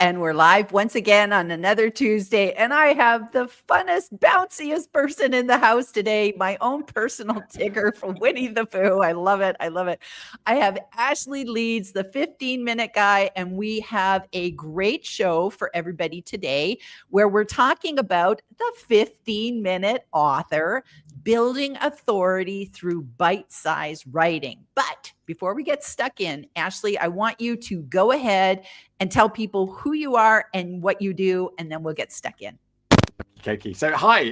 And we're live once again on another Tuesday. And I have the funnest, bounciest person in the house today, my own personal Tigger from Winnie the Pooh. I love it. I love it. I have Ashley Leeds, the 15-minute guy, and we have a great show for everybody today where we're talking about the 15-minute author building authority through bite-sized writing. But before we get stuck in, Ashley, I want you to go ahead and tell people who you are and what you do, and then we'll get stuck in. Okay, so hi,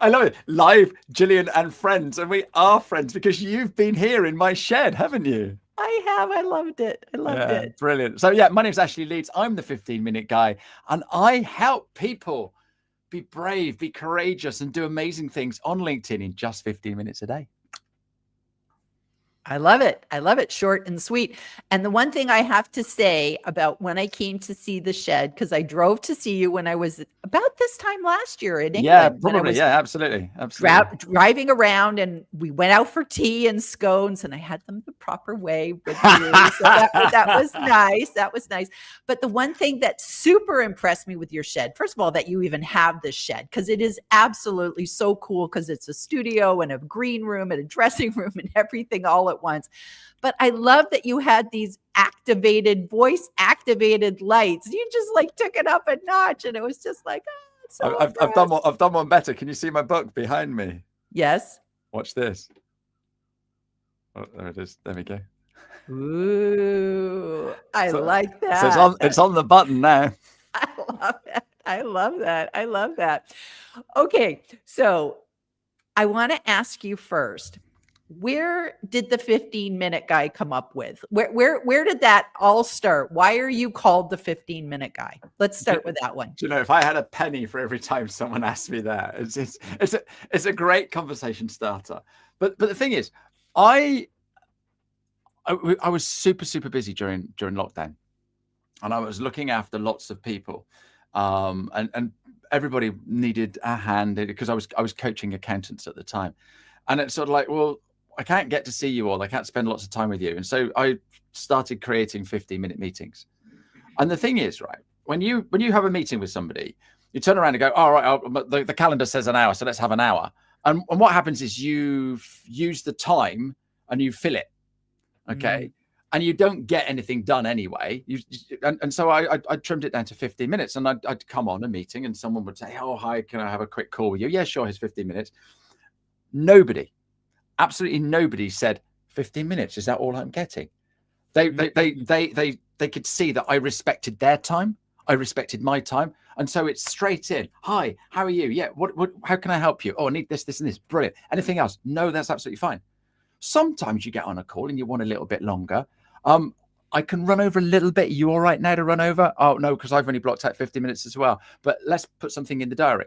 I love it. Live, Gillian and friends, and we are friends because you've been here in my shed, haven't you? I have. I loved it. I loved it. Brilliant. So yeah, my name's Ashley Leeds. I'm the 15-minute guy, and I help people be brave, be courageous, and do amazing things on LinkedIn in just 15 minutes a day. I love it. I love it. Short and sweet. And the one thing I have to say about when I came to see the shed, because I drove to see you when I was about this time last year in England. Yeah, probably. Yeah, absolutely. Driving around, and we went out for tea and scones, and I had them the proper way with you. So that was nice. That was nice. But the one thing that super impressed me with your shed, first of all, that you even have this shed, because it is absolutely so cool, because it's a studio and a green room and a dressing room and everything all at once. But I love that you had these voice activated lights. You just like took it up a notch, and it was just like, oh, so I've done one better. Can you see my book behind me? Yes. Watch this. Oh, there it is. There we go. Ooh, I like that. So it's on the button now. I love that. I love that. I love that. Okay, so I want to ask you first, where did the 15-minute guy come up with? Where did that all start? Why are you called the 15-minute guy? Let's start with that one. Do you know, if I had a penny for every time someone asked me that, it's a great conversation starter. But the thing is, I was super busy during lockdown, and I was looking after lots of people, and everybody needed a hand because I was coaching accountants at the time, and it's sort of like, well, I can't get to see you all. I can't spend lots of time with you. And so I started creating 15-minute meetings. And the thing is, right, when you have a meeting with somebody, you turn around and go, all right, the calendar says an hour, so let's have an hour. And what happens is you use the time and you fill it, okay? And you don't get anything done anyway. And so I trimmed it down to 15 minutes, and I'd come on a meeting and someone would say, oh, hi, can I have a quick call with you? Yeah, sure, here's 15 minutes. Absolutely nobody said 15 minutes. Is that all I'm getting? They could see that I respected their time. I respected my time. And so it's straight in. Hi, how are you? Yeah. How can I help you? Oh, I need this, and this. Brilliant. Anything else? No, that's absolutely fine. Sometimes you get on a call and you want a little bit longer. I can run over a little bit. Are you all right now to run over? Oh, no, because I've only blocked out 50 minutes as well. But let's put something in the diary.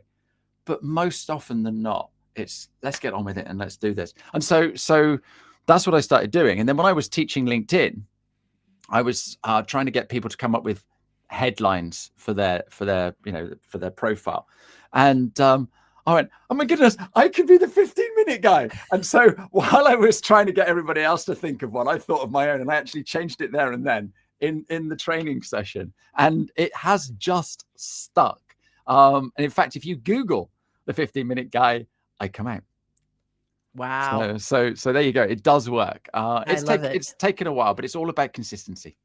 But most often than not, it's let's get on with it and let's do this. And so that's what I started doing. And then when I was teaching LinkedIn, I was trying to get people to come up with headlines for their profile. And I went, oh my goodness, I could be the 15-minute guy. And so while I was trying to get everybody else to think of one, I thought of my own, and I actually changed it there and then in the training session. And it has just stuck. And in fact, if you Google the 15-minute guy, I come out. Wow. So there you go. It does work. It's taken a while, but it's all about consistency.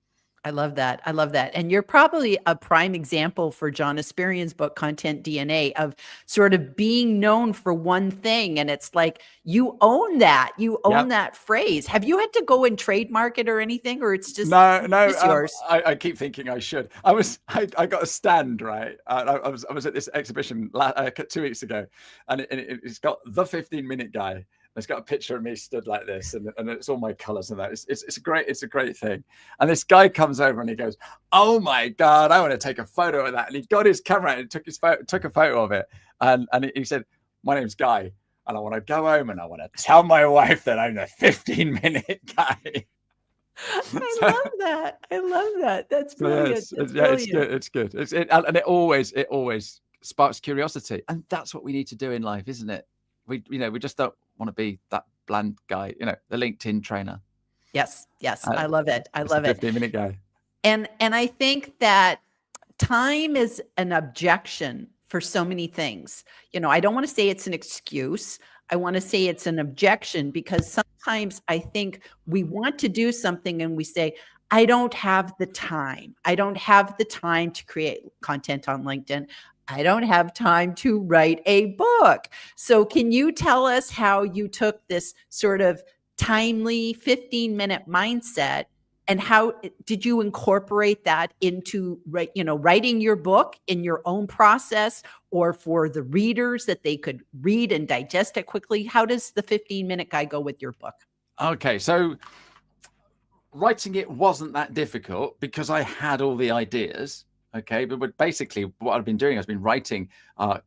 I love that. I love that. And you're probably a prime example for John Esperian's book, Content DNA, of sort of being known for one thing. And it's like, you own that. You own that phrase. Have you had to go and trademark it or anything, or it's just yours? I keep thinking I should. I got a stand, right? I was at this exhibition 2 weeks ago, and it's got the 15-minute guy. It's got a picture of me stood like this, and it's all my colors and that. It's a great thing. And this guy comes over and he goes, "Oh my God, I want to take a photo of that." And he got his camera out and took a photo of it. And he said, "My name's Guy, and I want to go home and I want to tell my wife that I'm the 15-minute guy." I love that. I love that. That's brilliant. It's good. And it always sparks curiosity, and that's what we need to do in life, isn't it? We just don't want to be that bland guy, the LinkedIn trainer. Yes. I love it. I love it. 15-minute guy. And I think that time is an objection for so many things. I don't want to say it's an excuse. I want to say it's an objection, because sometimes I think we want to do something and we say, I don't have the time. I don't have the time to create content on LinkedIn. I don't have time to write a book. So can you tell us how you took this sort of timely 15-minute mindset, and how did you incorporate that into writing your book in your own process, or for the readers that they could read and digest it quickly? How does the 15-minute guide go with your book? Okay, so writing it wasn't that difficult because I had all the ideas. Okay, but basically what I've been doing, I've been writing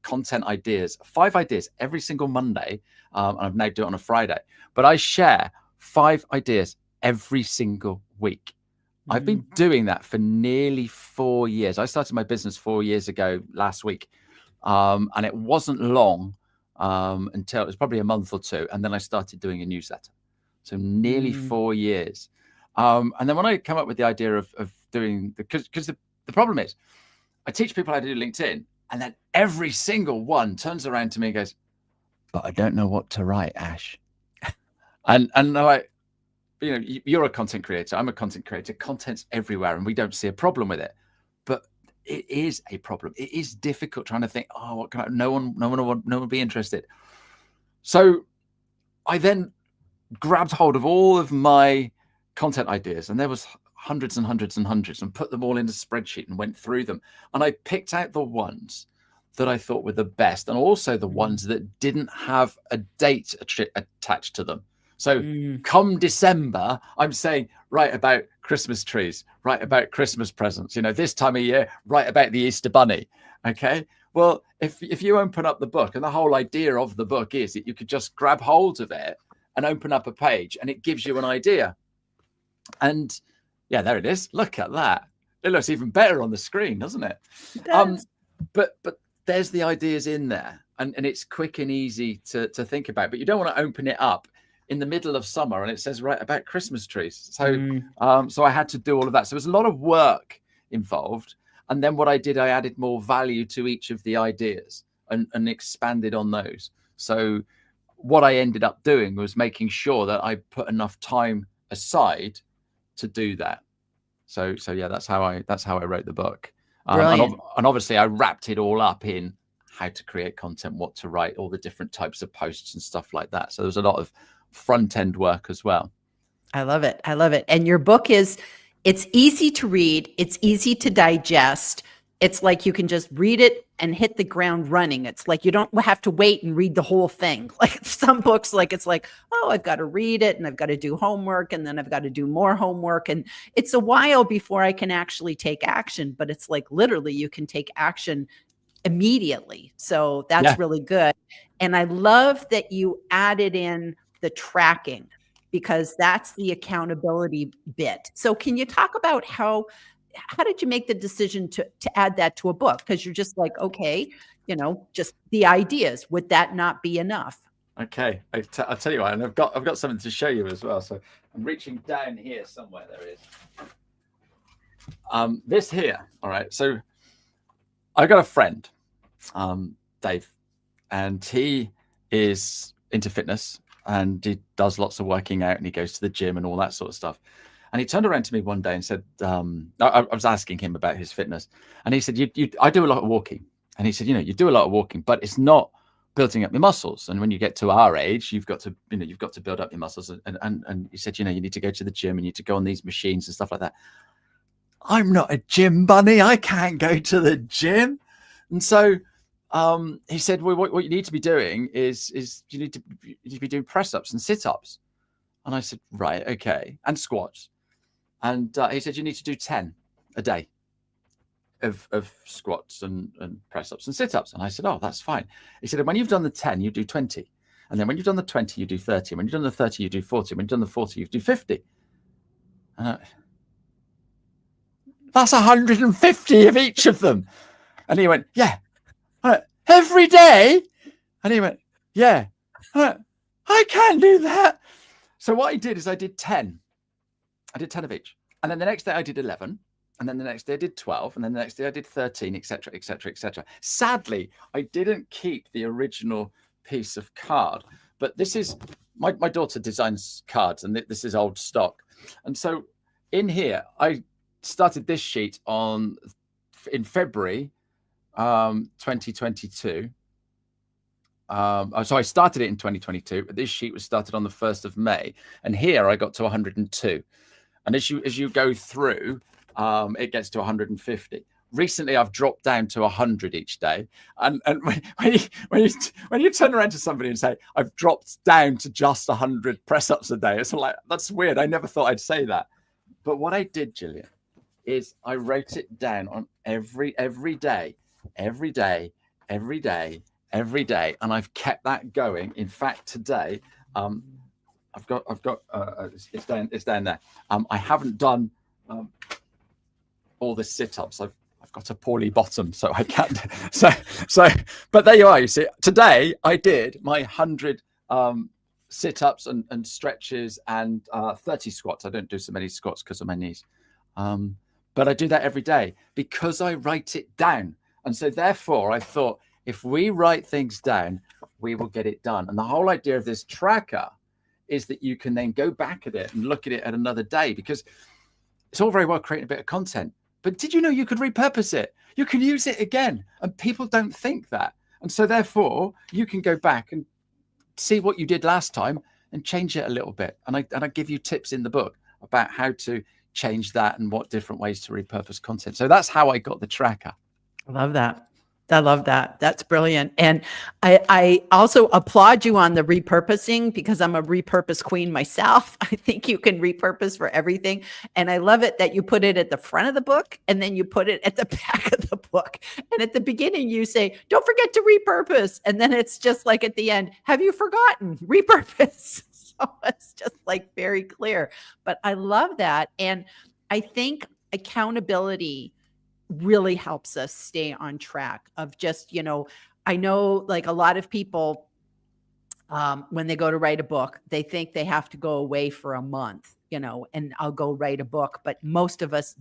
content ideas, 5 ideas every single Monday. And I've now do it on a Friday, but I share 5 ideas every single week. I've been doing that for nearly 4 years. I started my business 4 years ago last week. And it wasn't long until it was probably a month or 2. And then I started doing a newsletter. So nearly 4 years. And then when I come up with the idea of doing because the problem is I teach people how to do LinkedIn, and then every single one turns around to me and goes, but I don't know what to write, Ash. and they're like, you're a content creator. I'm a content creator. Content's everywhere, and we don't see a problem with it. But it is a problem. It is difficult trying to think, oh, what can I? No one will be interested. So I then grabbed hold of all of my content ideas, and there was hundreds and hundreds and hundreds, and put them all in a spreadsheet and went through them. And I picked out the ones that I thought were the best, and also the ones that didn't have a date attached to them. So come December, I'm saying, write about Christmas trees, write about Christmas presents, this time of year, write about the Easter Bunny. Okay. Well, if you open up the book, and the whole idea of the book is that you could just grab hold of it and open up a page, and it gives you an idea. And yeah, there it is. Look at that. It looks even better on the screen, doesn't it? But there's the ideas in there, and it's quick and easy to think about. But you don't want to open it up in the middle of summer and it says write about Christmas trees. So so I had to do all of that. So there's a lot of work involved. And then what I did, I added more value to each of the ideas and expanded on those. So what I ended up doing was making sure that I put enough time aside to do that. So yeah, that's how I wrote the book. And obviously I wrapped it all up in how to create content, what to write, all the different types of posts and stuff like that. So there's a lot of front end work as well. I love it. I love it. And your book it's easy to read. It's easy to digest. It's like you can just read it and hit the ground running. It's like you don't have to wait and read the whole thing. Like some books, it's like, oh, I've got to read it and I've got to do homework, and then I've got to do more homework. And it's a while before I can actually take action, but it's like literally you can take action immediately. So that's really good. And I love that you added in the tracking, because that's the accountability bit. So can you talk about how did you make the decision to add that to a book? Because you're just like, okay, just the ideas, would that not be enough? Okay, I'll tell you what, and I've got something to show you as well. So I'm reaching down here somewhere. There it is. This here. All right. So I got a friend, Dave, and he is into fitness, and he does lots of working out, and he goes to the gym and all that sort of stuff. And he turned around to me one day and said, I was asking him about his fitness, and he said, I do a lot of walking. And he said, you do a lot of walking, but it's not building up your muscles. And when you get to our age, you've got to build up your muscles. And he said, you need to go to the gym, and you need to go on these machines and stuff like that. I'm not a gym bunny. I can't go to the gym. And so he said, well, what you need to be doing is you need to be doing press ups and sit ups. And I said, right, okay, and squats. And he said, you need to do 10 a day of squats and press ups and sit ups. And I said, oh, that's fine. He said, when you've done the 10, you do 20. And then when you've done the 20, you do 30. When you've done the 30, you do 40. When you've done the 40, you do 50. That's 150 of each of them. And he went, yeah. Every day? And he went, yeah. I can't do that. So what I did is I did 10. I did 10 of each. And then the next day I did 11. And then the next day I did 12, and then the next day I did 13, etc., etc., etc. Sadly, I didn't keep the original piece of card, but this is my daughter designs cards, and this is old stock. And so in here, I started this sheet in February 2022. So I started it in 2022, but this sheet was started on the 1st of May, and here I got to 102. And as you go through, it gets to 150. Recently, I've dropped down to 100 each day. And when you turn around to somebody and say, I've dropped down to just 100 press-ups a day, it's like, that's weird. I never thought I'd say that. But what I did, Gillian, is I wrote it down on every day, and I've kept that going. In fact, today, I've got it's down there. I haven't done all the sit-ups. I've got a poorly bottom, so I can't. So, but there you are. You see, today I did my 100 sit-ups and stretches and 30 squats. I don't do so many squats because of my knees, but I do that every day because I write it down. And so therefore, I thought if we write things down, we will get it done. And the whole idea of this tracker is that you can then go back at it and look at it at another day, because it's all very well creating a bit of content, but did you know you could repurpose it? You can use it again, and people don't think that. And so therefore you can go back and see what you did last time and change it a little bit. And I give you tips in the book about how to change that and what different ways to repurpose content. So that's how I got the tracker. I love that. I love that. That's brilliant. And I also applaud you on the repurposing, because I'm a repurpose queen myself. I think you can repurpose for everything. And I love it that you put it at the front of the book and then you put it at the back of the book. And at the beginning you say, don't forget to repurpose. And then it's just like at the end, have you forgotten? Repurpose. So it's just like very clear. But I love that. And I think accountability really helps us stay on track of just, I know like a lot of people, when they go to write a book, they think they have to go away for a month, and I'll go write a book. But most of us,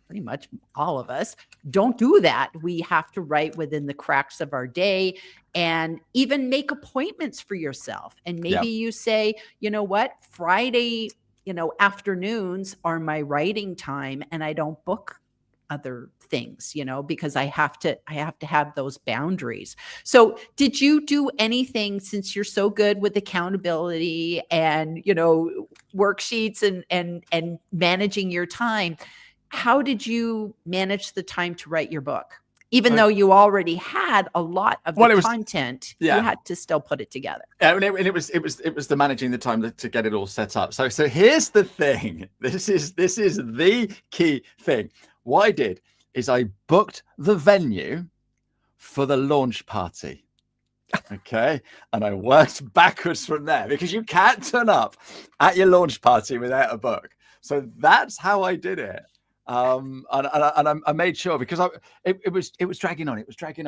pretty much all of us, don't do that. We have to write within the cracks of our day, and even make appointments for yourself. And maybe you say, you know what, Friday, afternoons are my writing time, and I don't book other things, because I have to have those boundaries. So did you do anything, since you're so good with accountability and, worksheets and managing your time? How did you manage the time to write your book? Even though you already had a lot of the content, you had to still put it together. Yeah, and it was the managing the time to get it all set up. So here's the thing. This is the key thing. What I did is I booked the venue for the launch party. Okay. And I worked backwards from there, because you can't turn up at your launch party without a book. So that's how I did it. And I made sure, because it was dragging on. It was dragging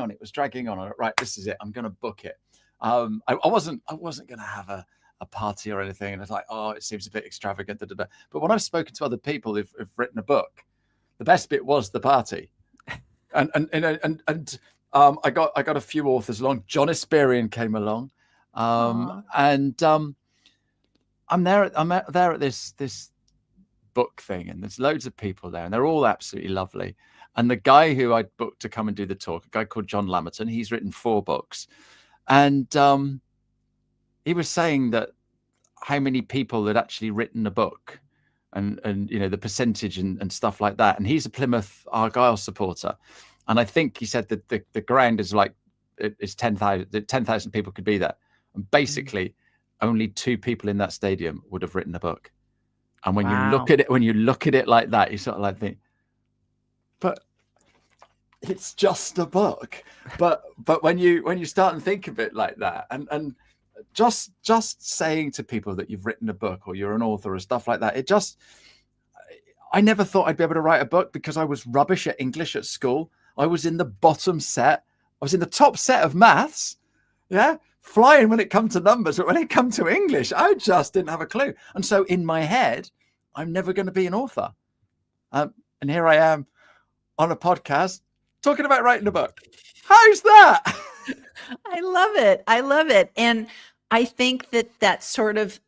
on. Right. This is it. I'm going to book it. I wasn't going to have a party or anything. And it's like, oh, it seems a bit extravagant. Da, da, da. But when I've spoken to other people who've written a book, the best bit was the party, and I got a few authors along. John Esperian came along, and I'm there at this book thing, and there's loads of people there, and they're all absolutely lovely. And the guy who I booked to come and do the talk, a guy called John Lamerton, he's written 4 books, and he was saying that how many people had actually written a book. And the percentage and stuff like that. And he's a Plymouth Argyle supporter. And I think he said that the ground is like, it's 10,000 people could be there. And basically only 2 people in that stadium would have written a book. And when you look at it like that, you sort of like think, but it's just a book. But when you start and think of it like that, and just saying to people that you've written a book or you're an author or stuff like that, I never thought I'd be able to write a book, because I was rubbish at English at school. I was in the bottom set. I was in the top set of maths. Yeah. Flying when it come to numbers, but when it come to English, I just didn't have a clue. And so in my head, I'm never going to be an author. And here I am on a podcast talking about writing a book. How's that? I love it. I love it. And I think that sort of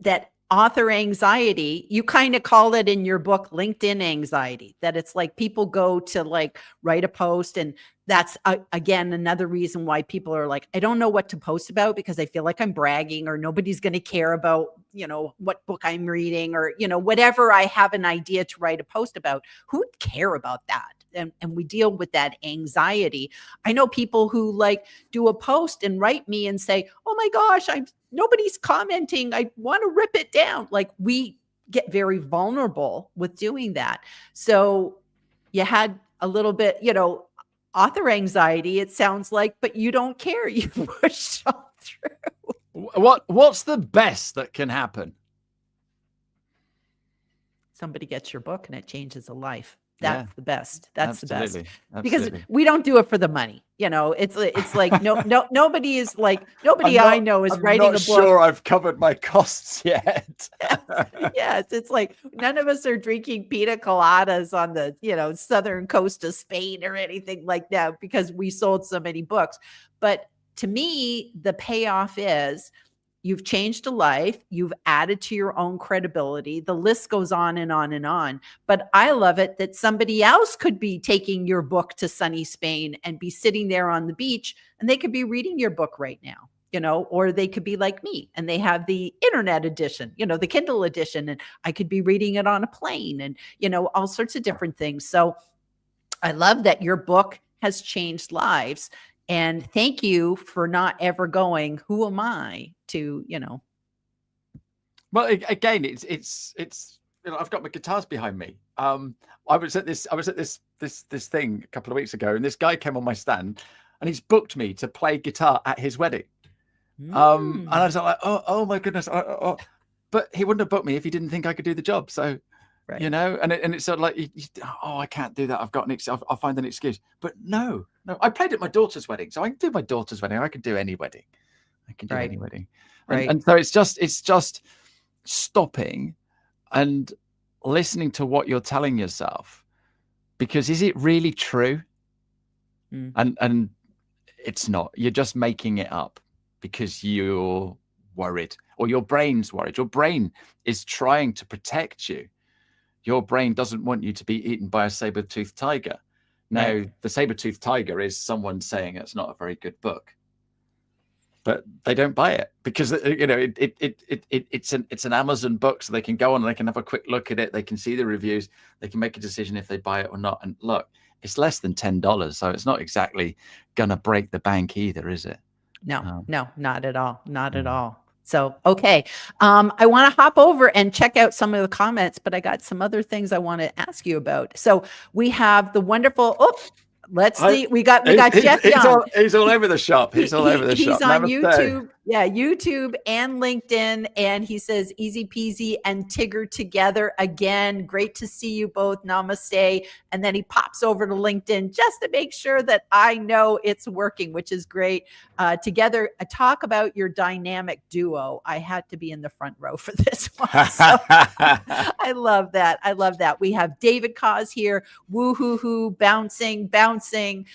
that author anxiety, you kind of call it in your book LinkedIn anxiety, that it's like people go to like write a post, and that's again another reason why people are like, I don't know what to post about because I feel like I'm bragging, or nobody's going to care about, what book I'm reading, or whatever I have an idea to write a post about. Who'd care about that? And we deal with that anxiety. I know people who like do a post and write me and say, oh my gosh, nobody's commenting, I want to rip it down. Like, we get very vulnerable with doing that. So you had a little bit, author anxiety, it sounds like, but you don't care. You push on through. What's the best that can happen? Somebody gets your book and it changes a life. That's the best. That's Absolutely. the best. Because we don't do it for the money. It's like nobody is like, nobody I know is writing a book. I'm not sure I've covered my costs yet. Yes, it's like none of us are drinking pina coladas on the southern coast of Spain or anything like that because we sold so many books. But to me, the payoff is you've changed a life. You've added to your own credibility. The list goes on and on and on. But I love it that somebody else could be taking your book to sunny Spain and be sitting there on the beach, and they could be reading your book right now, or they could be like me and they have the internet edition, the Kindle edition, and I could be reading it on a plane and, all sorts of different things. So I love that your book has changed lives. And thank you for not ever going, who am I to, Well, again, it's I've got my guitars behind me. I was at this thing a couple of weeks ago, and this guy came on my stand, and he's booked me to play guitar at his wedding. And I was like, oh my goodness, but he wouldn't have booked me if he didn't think I could do the job. So. Right. And it's sort of like, I can't do that. I've got I'll find an excuse. But no, I played at my daughter's wedding, so I can do my daughter's wedding. I can do any wedding. I can do any wedding. And so it's just stopping and listening to what you're telling yourself, because is it really true? And it's not. You're just making it up because you're worried, or your brain's worried. Your brain is trying to protect you. Your brain doesn't want you to be eaten by a saber-toothed tiger. Now, the saber-toothed tiger is someone saying it's not a very good book, but they don't buy it because it's an Amazon book, so they can go on and they can have a quick look at it. They can see the reviews. They can make a decision if they buy it or not. And look, it's less than $10, so it's not exactly gonna break the bank either, is it? No, not at all. Not at all. So, okay. I want to hop over and check out some of the comments, but I got some other things I want to ask you about. So we have the wonderful, let's see. We got Jeff Young. He's all over the shop. He's all over the shop. He's on YouTube. Yeah, YouTube and LinkedIn. And he says, easy peasy and Tigger together again. Great to see you both. Namaste. And then he pops over to LinkedIn just to make sure that I know it's working, which is great. Together, talk about your dynamic duo. I had to be in the front row for this one. So, I love that. I love that. We have David Cause here. Woo-hoo-hoo, bouncing.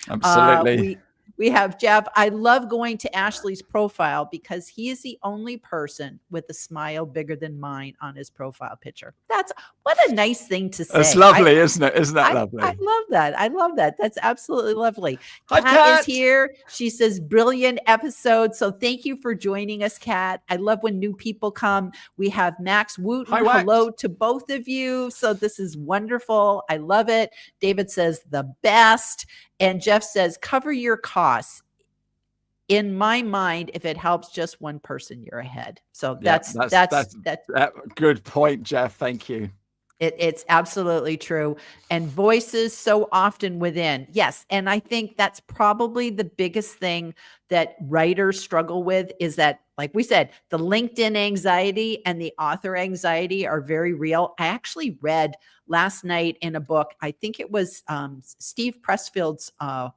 Absolutely. We have Jeff. I love going to Ashley's profile because he is the only person with a smile bigger than mine on his profile picture. What a nice thing to say. That's lovely, isn't it? Isn't that lovely? I love that. I love that. That's absolutely lovely. Hi, Kat is here. She says, brilliant episode. So thank you for joining us, Kat. I love when new people come. We have Max Wooten. Hi, hello to both of you. So this is wonderful. I love it. David says the best. And Jeff says, cover your costs. In my mind, if it helps just one person, you're ahead. So that's good point, Jeff. Thank you. It's absolutely true. And voices so often within. Yes. And I think that's probably the biggest thing that writers struggle with is that, like we said, the LinkedIn anxiety and the author anxiety are very real. I actually read last night in a book, I think it was Steve Pressfield's Art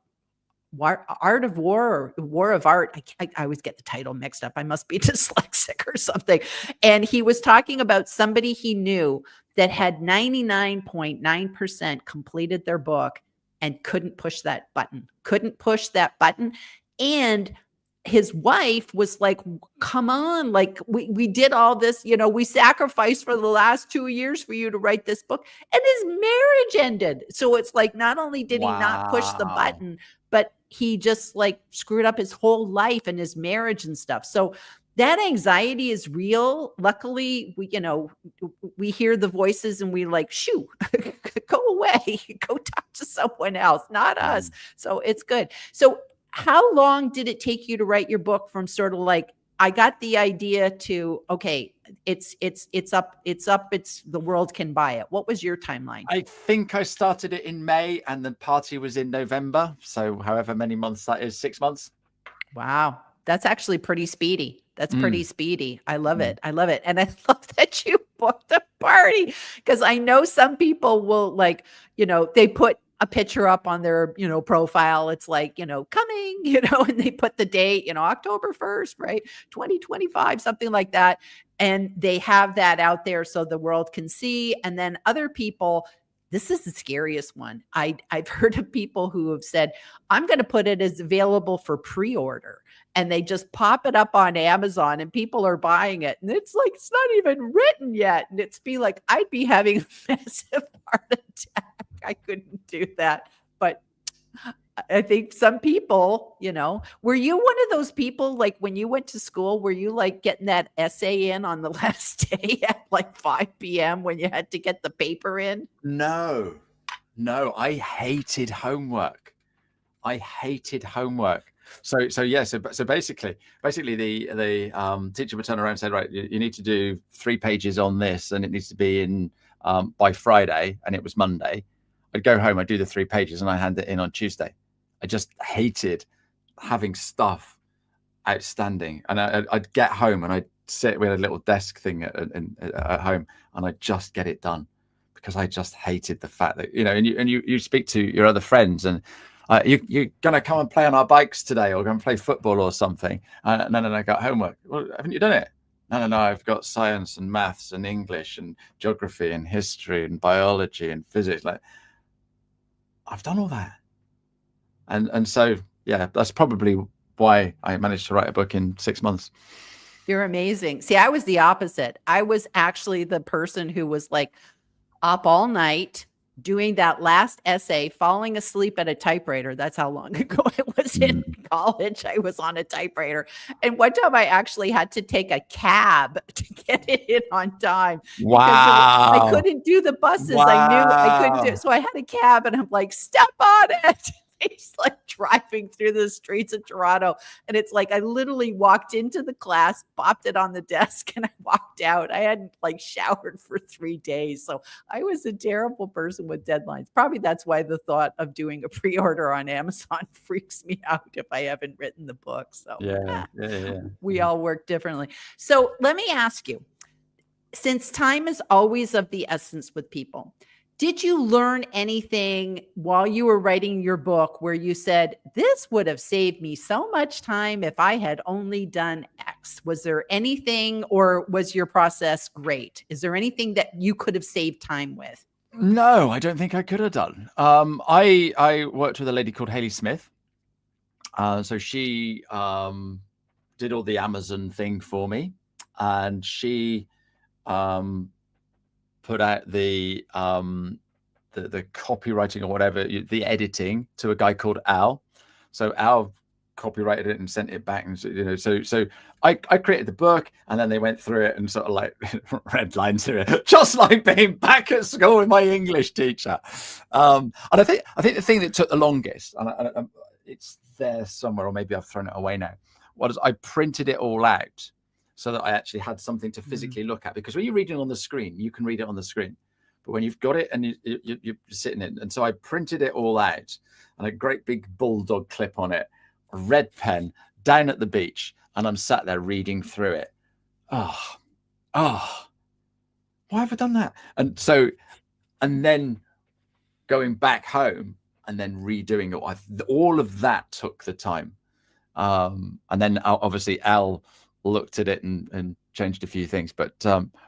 of War or War of Art. I always get the title mixed up. I must be dyslexic or something. And he was talking about somebody he knew that had 99.9% completed their book and couldn't push that button. And his wife was like, come on, like we did all this, we sacrificed for the last 2 years for you to write this book, and his marriage ended. So it's like, not only did he not push the Wow. button, but he just like screwed up his whole life and his marriage and stuff. So that anxiety is real. Luckily, we hear the voices and we like, shoo, go away, go talk to someone else, not us. So it's good. So how long did it take you to write your book from sort of like, I got the idea to, okay, it's up, it's the world can buy it? What was your timeline? I think I started it in May and the party was in November. So however many months that is, 6 months. Wow. That's actually pretty speedy. That's pretty speedy. I love it. I love it. And I love that you booked a party, because I know some people will like, they put a picture up on their, profile. It's like, coming, and they put the date, October 1st, right? 2025, something like that. And they have that out there so the world can see. And then other people, this is the scariest one. I've heard of people who have said, I'm going to put it as available for pre-order. And they just pop it up on Amazon and people are buying it. And it's like, it's not even written yet. And it's be like, I'd be having a massive heart attack. I couldn't do that. But I think some people, were you one of those people, like when you went to school, were you like getting that essay in on the last day at like 5 p.m. when you had to get the paper in? No, I hated homework. So basically the teacher would turn around and say, right, you need to do 3 pages on this, and it needs to be in by Friday, and it was Monday. I'd go home, I'd do the 3 pages, and I hand it in on Tuesday. I just hated having stuff outstanding, and I'd get home and I'd sit. We had a little desk thing at home, and I'd just get it done, because I just hated the fact that and you speak to your other friends and. You're going to come and play on our bikes today, or go and play football or something. No, I got homework. Well, haven't you done it? No, I've got science and maths and English and geography and history and biology and physics. Like, I've done all that. And so, yeah, that's probably why I managed to write a book in 6 months. You're amazing. See, I was the opposite. I was actually the person who was like up all night, doing that last essay, falling asleep at a typewriter. That's how long ago I was in college. I was on a typewriter. And one time I actually had to take a cab to get it in on time. Wow. Because I couldn't do the buses. Wow. I knew I couldn't do it. So I had a cab and I'm like, step on it. He's like driving through the streets of Toronto. And it's like, I literally walked into the class, popped it on the desk, and I walked out. I hadn't like showered for 3 days. So I was a terrible person with deadlines. Probably that's why the thought of doing a pre-order on Amazon freaks me out if I haven't written the book. So yeah. We all work differently. So let me ask you, since time is always of the essence with people, did you learn anything while you were writing your book where you said, this would have saved me so much time if I had only done X? Was there anything, or was your process great? Is there anything that you could have saved time with? No, I don't think I could have done. I worked with a lady called Hayley Smith. So she did all the Amazon thing for me, and she put out the copywriting or whatever, the editing, to a guy called Al. So Al copyrighted it and sent it back, and so I created the book, and then they went through it and sort of like red lines through it, just like being back at school with my English teacher. And I think the thing that took the longest, and it's there somewhere, or maybe I've thrown it away now, was I printed it all out, so that I actually had something to physically look at. Because when you're reading on the screen, you can read it on the screen. But when you've got it and you're sitting in, and so I printed it all out, and a great big bulldog clip on it, a red pen, down at the beach, and I'm sat there reading through it. Oh, why have I done that? And then going back home and then redoing it. All of that took the time. And then obviously Al looked at it and changed a few things. But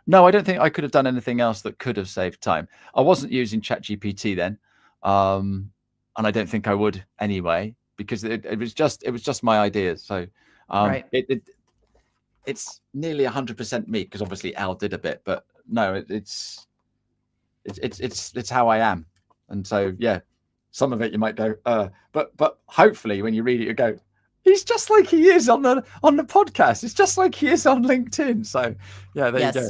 no, I don't think I could have done anything else that could have saved time. I wasn't using ChatGPT then, and I don't think I would anyway, because it was just my ideas. So Right. it's nearly 100% me, because obviously Al did a bit, but no, it's how I am. And so yeah, some of it you might go, but hopefully when you read it, you go, he's just like he is on the podcast. It's just like he is on LinkedIn. So yeah, there you go.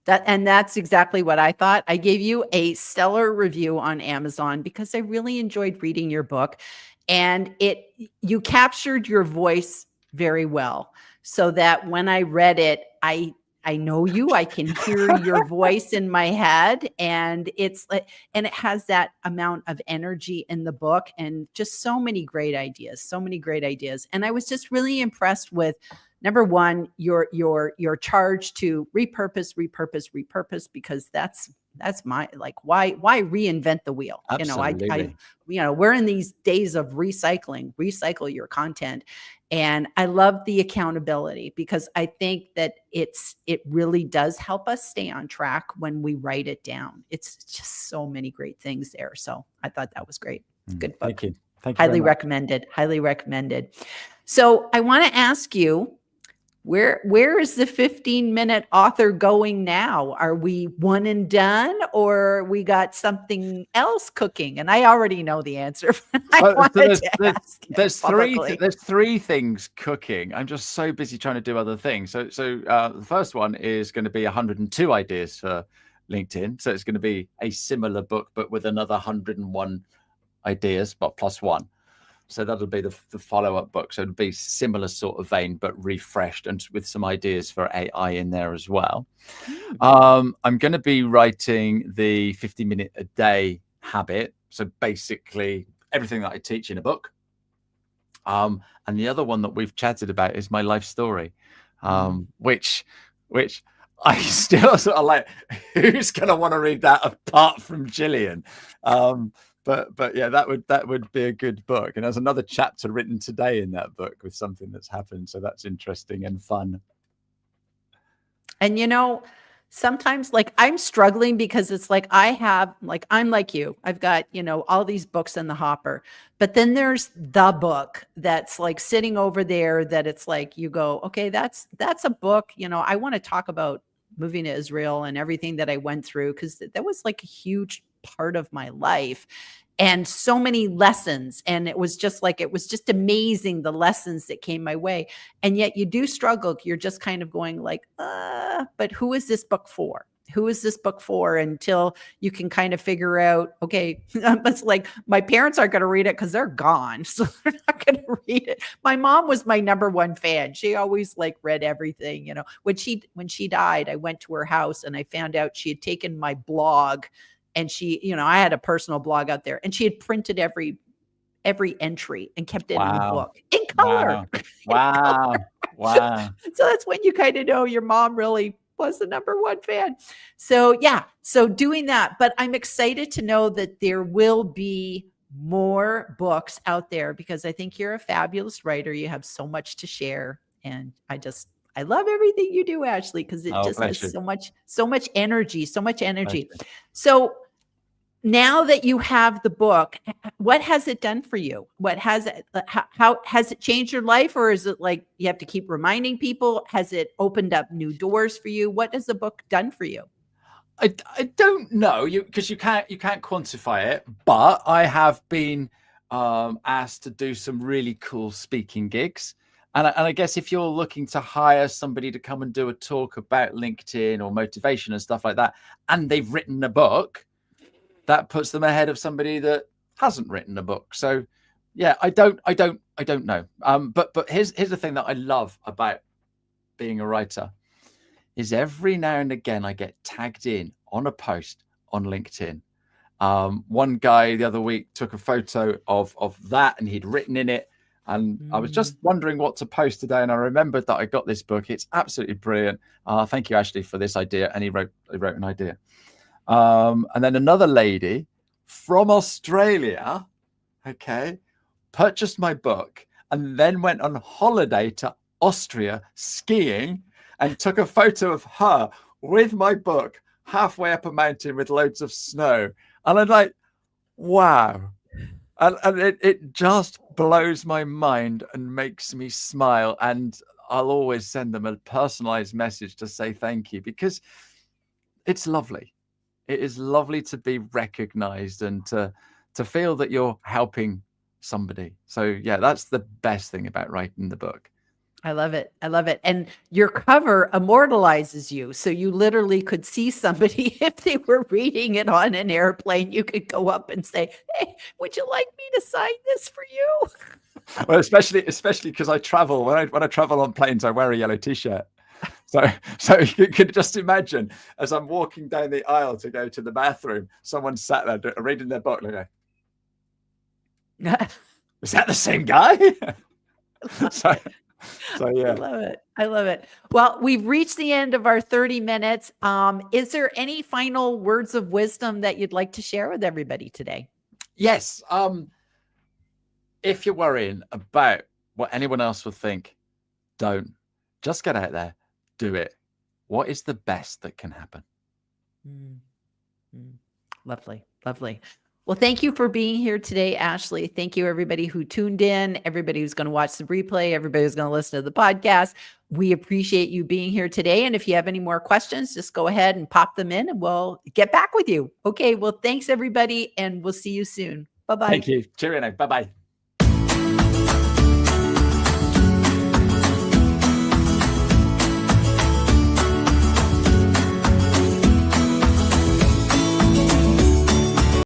That's exactly what I thought. I gave you a stellar review on Amazon because I really enjoyed reading your book, and you captured your voice very well, so that when I read it, I know you, I can hear your voice in my head, and it's like, and it has that amount of energy in the book, and just so many great ideas. And I was just really impressed with, number one, your charge to repurpose, because that's my, like, why reinvent the wheel? Absolutely. We're in these days of recycle your content. And I love the accountability, because I think that it really does help us stay on track when we write it down. It's just so many great things there. So I thought that was great. Good book. Thank you. Highly recommended. So I want to ask you, where is the 15-minute author going now? Are we one and done, or we got something else cooking? And I already know the answer. There's three things cooking. I'm just so busy trying to do other things. So the first one is going to be 102 ideas for LinkedIn. So it's going to be a similar book, but with another 101 ideas, but plus one. So that'll be the follow-up book. So it'll be similar sort of vein, but refreshed and with some ideas for AI in there as well. I'm going to be writing the 50-minute a day habit. So basically everything that I teach in a book. And the other one that we've chatted about is my life story, which I still sort of like, who's going to want to read that apart from Gillian? But yeah, that would be a good book. And there's another chapter written today in that book with something that's happened. So that's interesting and fun. And sometimes, like, I'm struggling because it's like I'm like you. I've got, all these books in the hopper. But then there's the book that's like sitting over there that it's like you go, okay, that's a book. I want to talk about moving to Israel and everything that I went through, because that was like a huge part of my life, and so many lessons. And it was just amazing, the lessons that came my way. And yet you do struggle. You're just kind of going like, but who is this book for? Who is this book for? Until you can kind of figure out, okay, it's like my parents aren't going to read it because they're gone. So they're not going to read it. My mom was my number one fan. She always read everything. When she died, I went to her house and I found out she had taken my blog, and she, I had a personal blog out there, and she had printed every entry and kept it in a book in color. Wow. So that's when you kind of know your mom really was the number one fan. So yeah, so doing that. But I'm excited to know that there will be more books out there, because I think you're a fabulous writer. You have so much to share. And I love everything you do, Ashley, because it just has so much energy. So now that you have the book, what has it done for you? How has it changed your life? Or is it like you have to keep reminding people? Has it opened up new doors for you? What has the book done for you? I don't know, because you can't quantify it, but I have been asked to do some really cool speaking gigs. And I guess if you're looking to hire somebody to come and do a talk about LinkedIn or motivation and stuff like that, and they've written a book, that puts them ahead of somebody that hasn't written a book. So yeah, I don't know. But here's the thing that I love about being a writer is every now and again I get tagged in on a post on LinkedIn. One guy the other week took a photo of that, and he'd written in it. And I was just wondering what to post today, and I remembered that I got this book. It's absolutely brilliant. Thank you, Ashley, for this idea. And he wrote an idea. And then another lady from Australia, purchased my book and then went on holiday to Austria skiing and took a photo of her with my book halfway up a mountain with loads of snow. And I'm like, wow. And it just blows my mind and makes me smile. And I'll always send them a personalized message to say thank you, because it's lovely. It is lovely to be recognized and to feel that you're helping somebody. So yeah, that's the best thing about writing the book. I love it. I love it. And your cover immortalizes you. So you literally could see somebody, if they were reading it on an airplane, you could go up and say, hey, would you like me to sign this for you? Well, especially because I travel. When I travel on planes, I wear a yellow t-shirt. So you could just imagine, as I'm walking down the aisle to go to the bathroom, someone sat there reading their book. And I go, is that the same guy? So yeah. I love it. I love it. Well, we've reached the end of our 30 minutes. Is there any final words of wisdom that you'd like to share with everybody today? Yes. If you're worrying about what anyone else would think, don't. Just get out there, do it. What is the best that can happen? Lovely. Lovely. Well, thank you for being here today, Ashley. Thank you, everybody who tuned in, everybody who's going to watch the replay, everybody who's going to listen to the podcast. We appreciate you being here today. And if you have any more questions, just go ahead and pop them in and we'll get back with you. Okay. Well, thanks, everybody. And we'll see you soon. Bye-bye. Thank you. Cheerio now. Bye-bye.